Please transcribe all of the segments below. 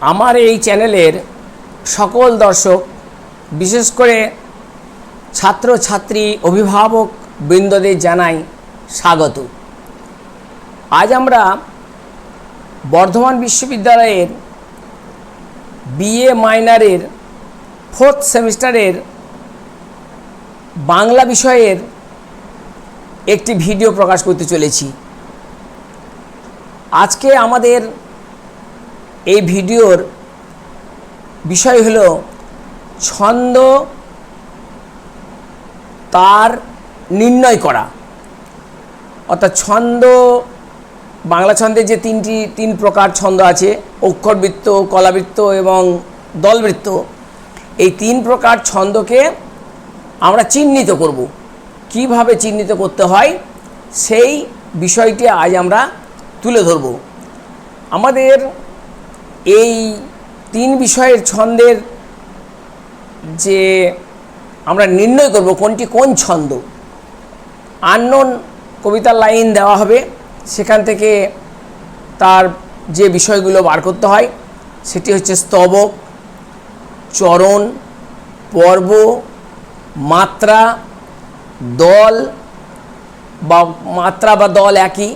আমার এই চ্যানেলের সকল দর্শক, বিশেষ করে ছাত্রছাত্রী অভিভাবক বৃন্দদের জানাই স্বাগত। আজ আমরা বর্ধমান বিশ্ববিদ্যালয়ের বিএ মাইনরের 4th সেমিস্টারের বাংলা বিষয়ের একটি ভিডিও প্রকাশ করতে চলেছি। আজকে আমাদের এই ভিডিওর বিষয় হলো ছন্দ তার নির্ণয় করা। অর্থাৎ ছন্দ, বাংলা ছন্দের যে তিন প্রকার ছন্দ আছে, অক্ষরবৃত্ত, কলাবৃত্ত এবং দলবৃত্ত, এই 3 প্রকার ছন্দকে আমরা চিহ্নিত করব। কিভাবে চিহ্নিত করতে হয় সেই বিষয়টি আজ আমরা তুলে ধরব। আমাদের এই 3 বিষয়ের ছন্দের যে আমরা নির্ণয় করব কোনটি কোন ছন্দ, আননোন কবিতার লাইন দেওয়া হবে, সেখান থেকে তার যে বিষয়গুলো বার করতে হয় সেটি হচ্ছে স্তবক, চরণ, পর্ব, মাত্রা, দল বা মাত্রা বা দল একই।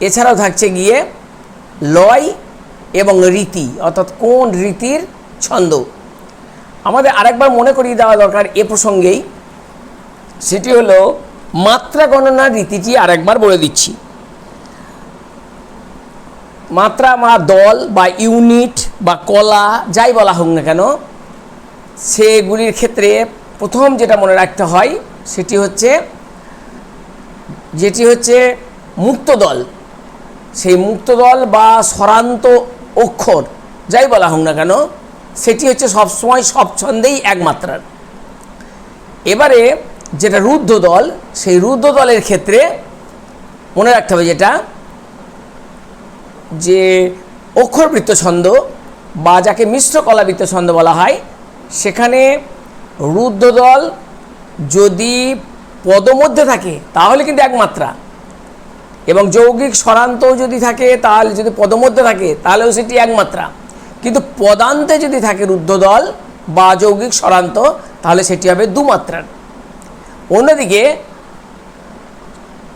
এছাড়াও থাকছে গিয়ে লয় এবং রীতি, অর্থাৎ কোন রীতির ছন্দ। আমাদের আরেকবার মনে করিয়ে দেওয়া দরকার এ প্রসঙ্গেই, সেটি হলো মাত্রা গণনার রীতিটি আরেকবার বলে দিচ্ছি। মাত্রা বা দল বা ইউনিট বা কলা যাই বলা হোক না কেন, সেগুলির ক্ষেত্রে প্রথম যেটা মনে রাখতে হয় যেটি হচ্ছে মুক্ত দল। সেই মুক্ত দল বা স্বরান্ত অক্ষর যাই বলা হোক না কেন, সেটি হচ্ছে সবসময় সব ছন্দেই এক মাত্রার। এবারে যেটা রুদ্ধ দল, সেই রুদ্ধ দলের ক্ষেত্রে মনে রাখতে হবে যেটা যে অক্ষরবৃত্ত ছন্দ বা যাকে মিশ্র কলাবৃত্ত ছন্দ বলা হয়, সেখানে রুদ্ধ দল যদি পদমধ্যে থাকে তাহলে কিন্তু এক মাত্রা, এবং যৌগিক স্বরান্ত যদি থাকে, তাহলে যদি পদমধ্যে থাকে তাহলেও সেটি এক মাত্রা। কিন্তু পদান্তে যদি থাকে রুদ্ধ দল বা যৌগিক স্বরান্ত, তাহলে সেটি হবে 2 মাত্রার। অন্যদিকে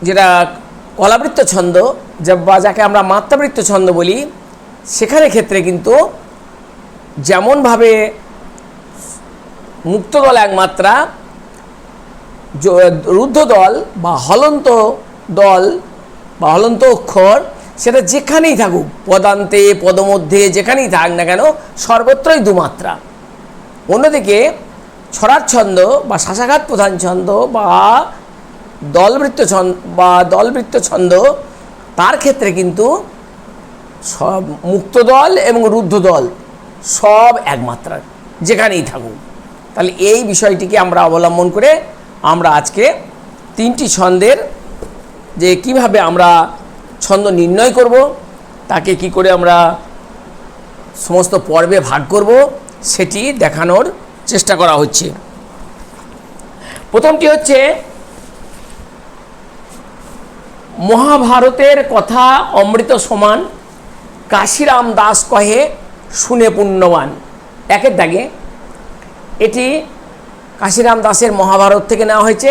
যেটা কলাবৃত্ত ছন্দ বা যাকে আমরা মাত্রাবৃত্ত ছন্দ বলি, সেখানে ক্ষেত্রে কিন্তু যেমনভাবে মুক্ত দল এক মাত্রা, রুদ্ধ দল বা হলন্ত দল বা হলন্ত অক্ষর সেটা যেখানেই থাকুক, পদান্তে পদমধ্যে যেখানেই থাক না কেন, সর্বত্রই 2 মাত্রা। অন্যদিকে ছড়ার ছন্দ বা শাসাঘাত প্রধান ছন্দ বা দলবৃত্ত ছন্দ, তার ক্ষেত্রে কিন্তু সব মুক্ত দল এবং রুদ্ধ দল সব এক মাত্রার যেখানেই থাকুক। তাহলে এই বিষয়টিকে আমরা অবলম্বন করে আমরা আজকে 3টি ছন্দের যে কিভাবে আমরা ছন্দ নির্ণয় করব, তাকে কি করে আমরা সমস্ত পর্বে ভাগ করব, সেটি দেখানোর চেষ্টা করা হচ্ছে। প্রথমটি হচ্ছে মহাভারতের কথা অমৃত সমান, কাশিরাম দাস কহে শুনে পুণ্যবান। 1 দাগে এটি কাশিরাম দাসের মহাভারত থেকে নেওয়া হয়েছে।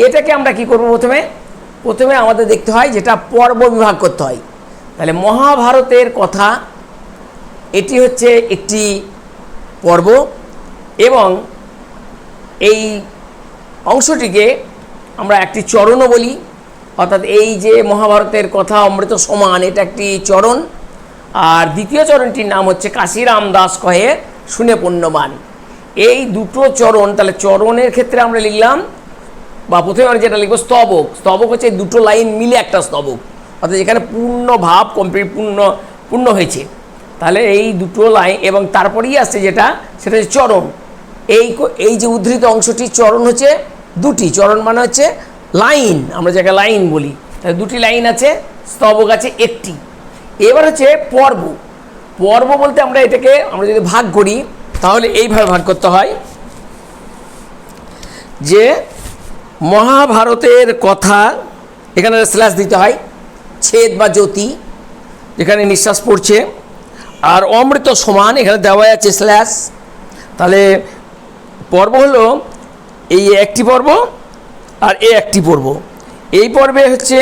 এটাকে আমরা কি করব, প্রথমে আমাদের দেখতে হয় যেটা পর্ব বিভাগ করতে হয়। তাহলে মহাভারতের কথা এটি হচ্ছে একটি পর্ব, এবং এই অংশটিকে আমরা একটি চরণও বলি। অর্থাৎ এই যে মহাভারতের কথা অমৃত সমান, এটা একটি চরণ। আর দ্বিতীয় চরণটির নাম হচ্ছে কাশিরাম দাস কহে শুনে পুণ্যবান। এই দুটো চরণ, তাহলে চরণের ক্ষেত্রে আমরা লিখলাম, বা প্রথমে আমরা যেটা লিখব স্তবক। স্তবক হচ্ছে 2টো লাইন মিলে একটা স্তবক, অর্থাৎ যেখানে পূর্ণ ভাব কমপ্লিট পূর্ণ হয়েছে। তাহলে এই 2টো লাইন, এবং তারপরেই আসছে সেটা হচ্ছে চরণ। এই যে উদ্ধৃত অংশটি চরণ হচ্ছে 2টি। চরণ মানে হচ্ছে লাইন, আমরা যাকে লাইন বলি। তাহলে 2টি লাইন আছে, স্তবক আছে 1টি। এবার হচ্ছে পর্ব। পর্ব বলতে আমরা এটাকে যদি ভাগ করি তাহলে এইভাবে ভাগ করতে হয় যে মহাভারতের কথা, এখানে স্ল্যাশ দিতে হয়, ছেদ বা জ্যোতি যেখানে নিঃশ্বাস পড়ছে, আর অমৃত সমান এখানে দেওয়া আছে স্ল্যাশ। তাহলে পর্ব হলো এই একটি পর্ব আর এ একটি পর্ব। এই পর্বে হচ্ছে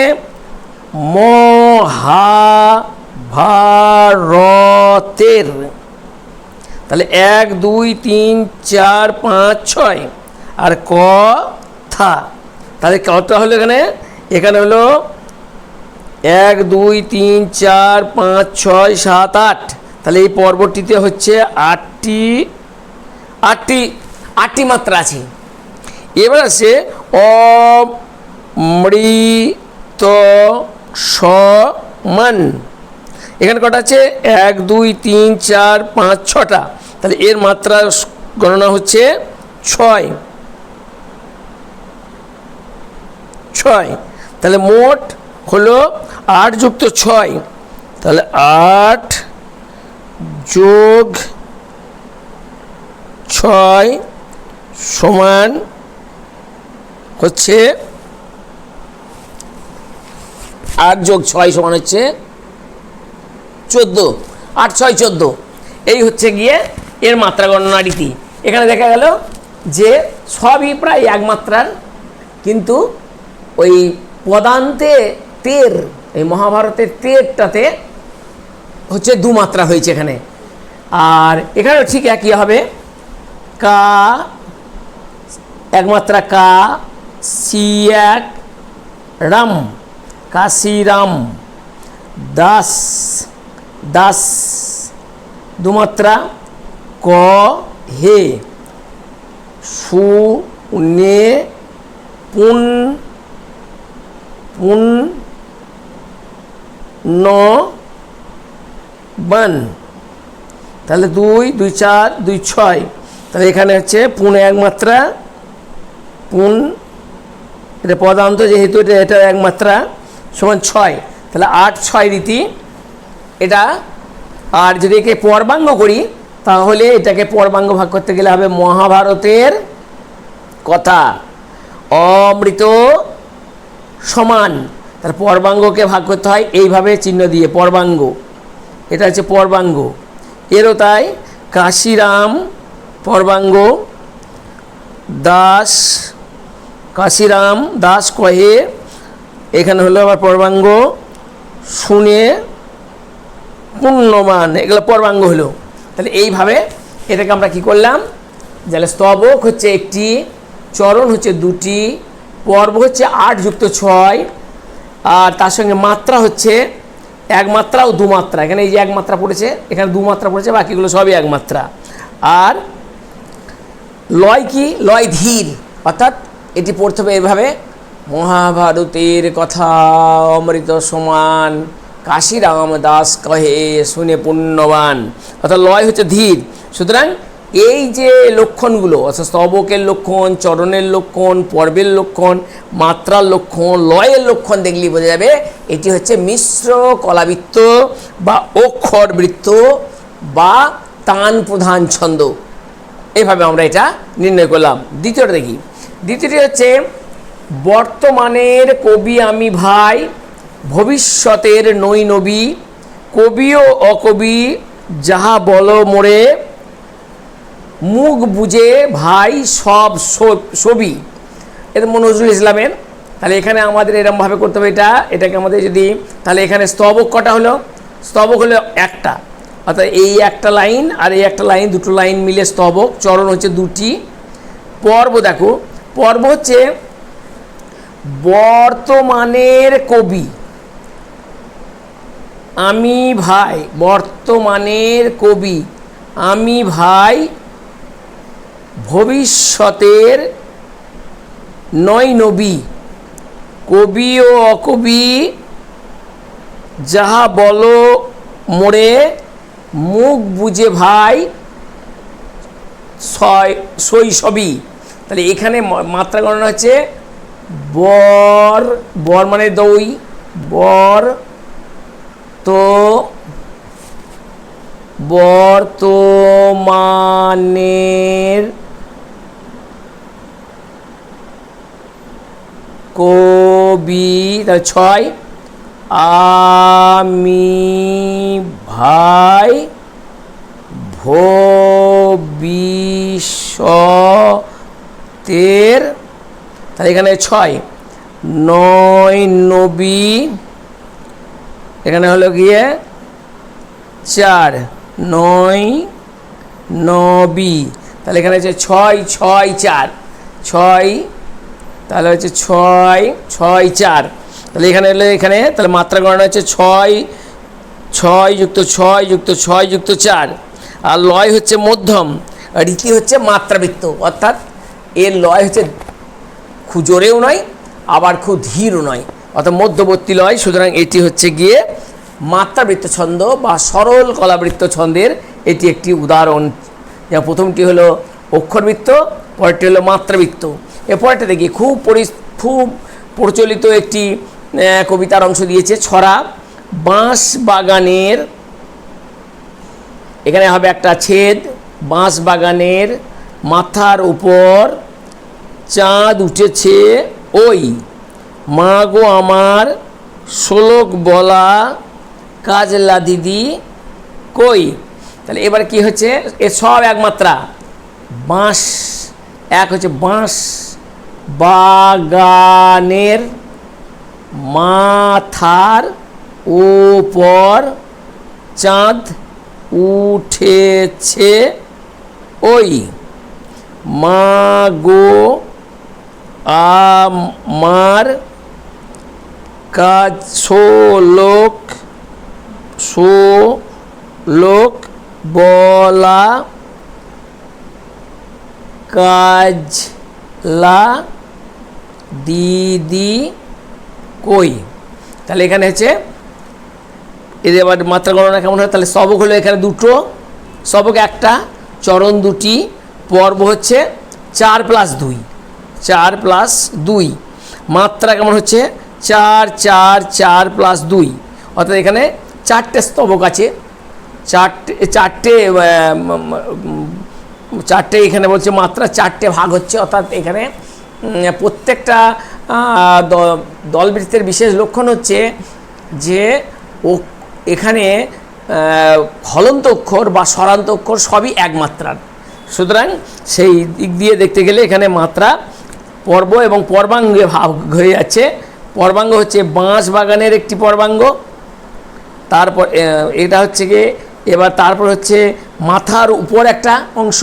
মহাভারতের। তাহলে 1 2 3 4 5 6 আর কথা। তাহলে কটা হলো এখানে? এখানে হলো 1 2 3 4 5 6 7 8। তাহলে এই পর্বটিতে হচ্ছে আটটি মাত্রা আছে। এবার আছে অমৃত সমান। এখানে কটা আছে? 1 2 3 4 5 6টা। তাহলে এর মাত্রা গণনা হচ্ছে 6। তাহলে মোট হলো 8 যুক্ত 6। তাহলে 8 যোগ 6 সমান হচ্ছে 8 যোগ 6 সমান হচ্ছে 14। 8 6 14। এই হচ্ছে গিয়ে এর মাত্রা গণনা রীতি। এখানে দেখা গেল যে সবই প্রায় এক মাত্রার, কিন্তু ওই পদান্তে তের, এই মহাভারতের তেরটাতে হচ্ছে 2 মাত্রা হয়েছে এখানে। আর এখানেও ঠিক একই হবে। কা এক মাত্রা কা, সি এক রাম, কাশিরাম। দাস দাস 2 মাত্রা। ক হে, সু নে পুন পুন ন বান। তাহলে 2 2 4 2 6। তাহলে এখানে হচ্ছে পুন 1 মাত্রা, পুন এটা পদান্ত যেহেতু এটা 1 মাত্রা সমান 6। তাহলে 8 6 রীতি এটা। আর যদি একে পর্বাঙ্গ করি তাহলে এটাকে পর্বাঙ্গ ভাগ করতে গেলে হবে মহাভারতের কথা অমৃত সমান। তার পর্বাঙ্গকে ভাগ করতে হয় এইভাবে চিহ্ন দিয়ে, পর্বাঙ্গ। এটা হচ্ছে পর্বাঙ্গ। এরও তাই কাশিরাম পর্বাঙ্গ, দাস কাশিরাম দাস কহে, এখানে হলো আবার পর্বাঙ্গ, শুনে পুণ্যমান, এগুলো পর্বাঙ্গ হলো। তাহলে এইভাবে এটাকে আমরা কি করলাম, তাহলে স্তবক হচ্ছে একটি, চরণ হচ্ছে 2টি, পর্ব হচ্ছে 8 যুক্ত 6, আর তার সঙ্গে মাত্রা হচ্ছে 1 মাত্রা ও 2 মাত্রা। এখানে এই যে 1 মাত্রা পড়েছে, এখানে 2 মাত্রা পড়েছে, বাকিগুলো সবই 1 মাত্রা। আর লয় কি? লয় ধীর, অর্থাৎ এটি পড়তে হবে এভাবে, মহাভারতের কথা অমৃত সমান, কাশিরাম দাস কহে শুনে পুণ্যবান। অর্থাৎ লয় হচ্ছে ধীর। সুতরাং এই যে লক্ষণগুলো, অর্থাৎ স্তবকের লক্ষণ, চরণের লক্ষণ, পর্বের লক্ষণ, মাত্রার লক্ষণ, লয়ের লক্ষণ দেখলেই বোঝা যাবে এটি হচ্ছে মিশ্র কলাবৃত্ত বা অক্ষর বৃত্ত বা তান প্রধান ছন্দ। এইভাবে আমরা এটা নির্ণয় করলাম। দ্বিতীয়টা দেখি। দ্বিতীয়টি হচ্ছে বর্তমানের কবি আমি ভাই, ভবিষ্যতের নই নবী, কবি ও অকবি যাহা বলো মোরে, মুখ বুঝে ভাই সব ছবি। এটা নজরুল ইসলামের। তাহলে এখানে আমাদের এরকমভাবে করতে হবে এটাকে আমাদের যদি, তাহলে এখানে স্তবক কটা হলো? স্তবক হলো একটা, অর্থাৎ এই একটা লাইন আর এই একটা লাইন, দুটো লাইন মিলে স্তবক। চরণ হচ্ছে 2টি। পর্ব দেখো, পর্ব হচ্ছে বর্তমানের কবি আমি ভাই, বর্তমানের কবি আমি ভাই, ভবিষ্যতের নয় নবী, কবি ও অকবি যাহা বলো মোরে, মুখ বুঝে ভাই শৈশবী। তাহলে এখানে মাত্রা গণনা হচ্ছে বর, বর মানে দই, বর তো বর্তমানের কবি, তাহলে 6, আমি ভাই ভবিষ্যতের, তাহলে এখানে 6, 9 নবী, এখানে হলো গিয়ে 4, 9 নবী, তাহলে এখানে হচ্ছে 6, 6, 4, 6, তাহলে হচ্ছে 6, 6, 4, তাহলে এখানে হলো, এখানে তাহলে মাত্রা গণনা হচ্ছে 6, 6 যুক্ত 6 যুক্ত 6 যুক্ত 4, আর লয় হচ্ছে মধ্যম, রীতি হচ্ছে মাত্রাবৃত্ত, অর্থাৎ এর লয় হচ্ছে খুব জোরেও নয় আবার খুব ধীরও নয়, অর্থাৎ মধ্যবর্তী লয়। সুতরাং এটি হচ্ছে গিয়ে মাত্রাবৃত্ত ছন্দ বা সরল কলাবৃত্ত ছন্দের এটি একটি উদাহরণ। যেমন প্রথমটি হলো অক্ষরবৃত্ত, পরেরটি হলো মাত্রাবৃত্ত। এরপরটা দেখি খুব প্রচলিত একটি কবিতার অংশ দিয়েছে, ছড়া। বাঁশ বাগানের, এখানে হবে একটা ছেদ, বাঁশ বাগানের মাথার উপর চাঁদ উঠেছে ওই, মা গো আমার শোলক বলা কাজলা দিদি কই। তাহলে এবারে কি হচ্ছে, এ সব একমাত্রা, বাঁশ এক হচ্ছে বাঁশ বাগানের মাথার উপর চাঁদ উঠেছে ওই, মা গো আমার কাজ শোলক বলা কাজলা দিদি কই। তাহলে এখানে হচ্ছে এদের আবার মাত্রা গণনা কেমন হয়, তাহলে স্তবক হলো এখানে দুটো, স্তবক একটা, চরণ দুটি, পর্ব হচ্ছে 4 + 2, 4 + 2, মাত্রা কেমন হচ্ছে 4, 4, 4 + 2, অর্থাৎ এখানে 4টে স্তবক আছে, চারটে এখানে বলছে মাত্রা 4টে ভাগ হচ্ছে, অর্থাৎ এখানে প্রত্যেকটা দলবৃত্তের বিশেষ লক্ষণ হচ্ছে যে এখানে হলন্ত অক্ষর বা স্বরান্ত অক্ষর সবই এক মাত্রার। সুতরাং সেই দিক দিয়ে দেখতে গেলে এখানে মাত্রা পর্ব এবং পর্বাঙ্গে ভাগ হয়ে যাচ্ছে। পর্বাঙ্গ হচ্ছে বাঁশ বাগানের একটি পর্বাঙ্গ, তারপর এটা হচ্ছে গিয়ে এবার তারপর হচ্ছে মাথার উপর একটা অংশ,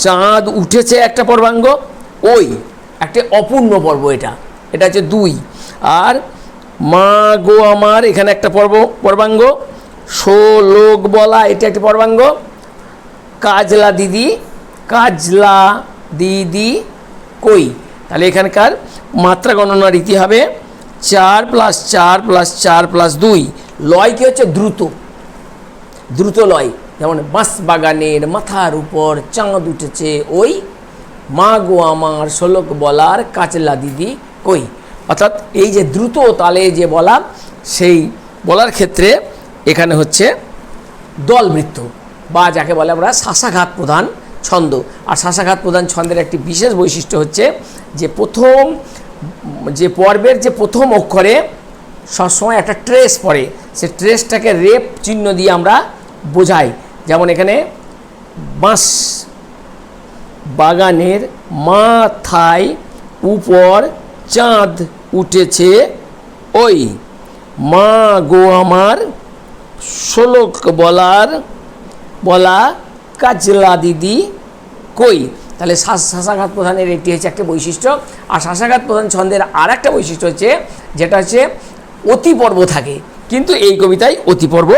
চাঁদ উঠেছে একটা পর্বাঙ্গ, ওই একটা অপূর্ণ পর্ব, এটা হচ্ছে 2, আর মা গো আমার এখানে একটা পর্বাঙ্গ, শোলক বলা এটা একটি পর্বাঙ্গ, কাজলা দিদি কই। তাহলে এখানকার মাত্রা গণনা রীতি হবে 4 + 4 + 4 + 2। লয় কি হচ্ছে দ্রুত লয়, যেমন বাঁশ বাগানের মাথার উপর চাঁদ উঠেছে ওই, মা গো আমার শোলক বলার কাজলা দিদি কই। অর্থাৎ এই যে দ্রুত তালে যে বলা, সেই বলার ক্ষেত্রে এখানে হচ্ছে দলবৃত্ত বা যাকে বলে আমরা শাসাঘাত প্রধান ছন্দ। আর শাসাঘাত প্রধান ছন্দের একটি বিশেষ বৈশিষ্ট্য হচ্ছে যে যে পর্বের যে প্রথম অক্ষরে সবসময় একটা ট্রেস পড়ে, সে ট্রেসটাকে রেপ চিহ্ন দিয়ে আমরা বোঝাই। যেমন এখানে বাঁশ বাগানের মাথায় উপর চাঁদ উঠেছে ওই, মা গো আমার শোলক বলা কাজলা দিদি কই। তাহলে শাসাঘাত প্রধানের এটি হচ্ছে একটা বৈশিষ্ট্য। আর শাসাঘাত প্রধান ছন্দের আর একটা বৈশিষ্ট্য হচ্ছে যেটা হচ্ছে অতিপর্ব থাকে, কিন্তু এই কবিতায় অতিপর্ব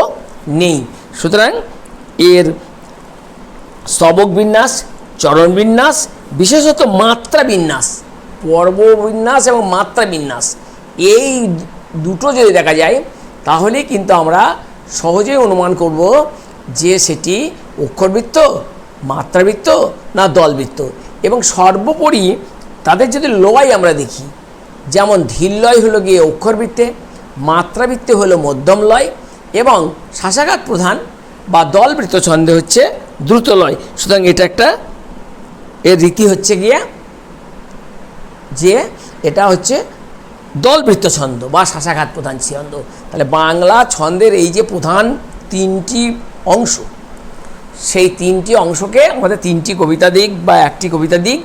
নেই। সুতরাং এর স্তবক বিন্যাস, চরণ বিন্যাস, বিশেষত মাত্রা বিন্যাস, পর্ব বিন্যাস এবং মাত্রা বিন্যাস, এই দুটো যদি দেখা যায় তাহলে কিন্তু আমরা সহজেই অনুমান করব যে সেটি অক্ষরবৃত্ত, মাত্রাবৃত্ত না দলবৃত্ত। এবং সর্বোপরি তাদের যদি লয় আমরা দেখি, যেমন ধীর লয় হলো গিয়ে অক্ষরবৃত্তে, মাত্রাবৃত্তে হলো মধ্যম লয়, এবং শাসাঘাত প্রধান বা দলবৃত্ত ছন্দে হচ্ছে দ্রুত লয়। সুতরাং এটা একটা এর রীতি হচ্ছে গিয়ে যে এটা হচ্ছে দলবৃত্ত ছন্দ বা শাসাঘাত প্রধান ছন্দ। তাহলে বাংলা ছন্দের এই যে প্রধান 3টি অংশ, সেই 3টি অংশকে আমাদের 3টি কবিতা দিক বা একটি কবিতা দিক,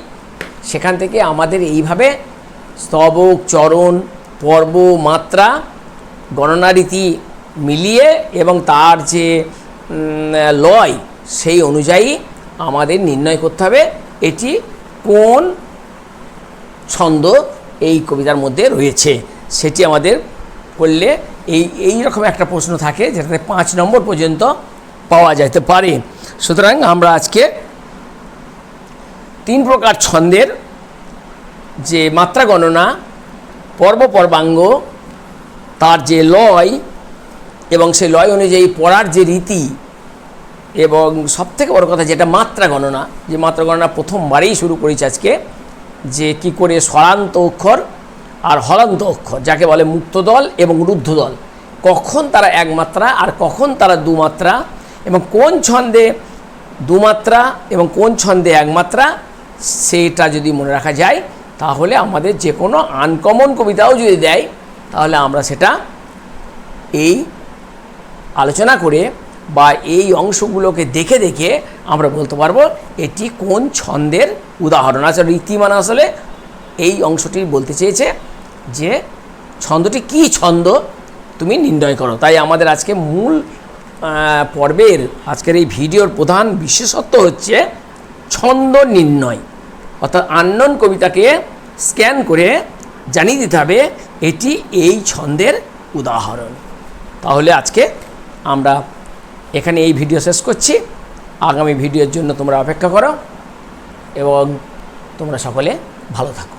সেখান থেকে আমাদের এইভাবে স্তবক, চরণ, পর্ব, মাত্রা, গণনা রীতি মিলিয়ে এবং তার যে লয় সেই অনুযায়ী আমাদের নির্ণয় করতে হবে এটি কোন ছন্দ এই কবিতার মধ্যে রয়েছে। সেটি আমাদের করলে এই রকম একটা প্রশ্ন থাকে যেটাতে 5 নম্বর পর্যন্ত পাওয়া যেতে পারে। সুতরাং আমরা আজকে 3 প্রকার ছন্দের যে মাত্রা গণনা, পর্ব পর্বাঙ্গ, তার যে লয় এবং সেই লয় অনুযায়ী পড়ার যে রীতি, এবং সবথেকে বড় কথা যেটা মাত্রা গণনা, যে মাত্রা গণনা প্রথমবারেই শুরু করেছি আজকে, যে কি করে স্বরান্ত অক্ষর আর হলান্ত অক্ষর যাকে বলে মুক্তদল এবং রুদ্ধদল, কখন তারা 1 মাত্রা আর কখন তারা 2 মাত্রা, এবং কোন ছন্দে 2 মাত্রা এবং কোন ছন্দে 1 মাত্রা, সেটা যদি মনে রাখা যায় তাহলে আমাদের যে কোনো আনকমন কবিতাও যদি দেয় তাহলে আমরা সেটা এই আলোচনা করে বা এই অংশগুলোকে দেখে দেখে আমরা বলতে পারবো এটি কোন ছন্দের উদাহরণ। আসলে রীতি মানে আসলে এই অংশটি বলতে চেয়েছে যে ছন্দটি কি ছন্দ তুমি নির্ণয় করো। তাই আমাদের আজকে মূল পর্বের আজকের এই ভিডিওর প্রধান বিশেষত্ব হচ্ছে ছন্দ নির্ণয়, অর্থাৎ আননোন কবিতাকে স্ক্যান করে জানিয়ে দিতে হবে এটি এই ছন্দের উদাহরণ। তাহলে আজকে আমরা এখানে এই ভিডিও শেষ করছি। আগামী ভিডিওর জন্য তোমরা অপেক্ষা করো এবং তোমরা সকলে ভালো থাকো।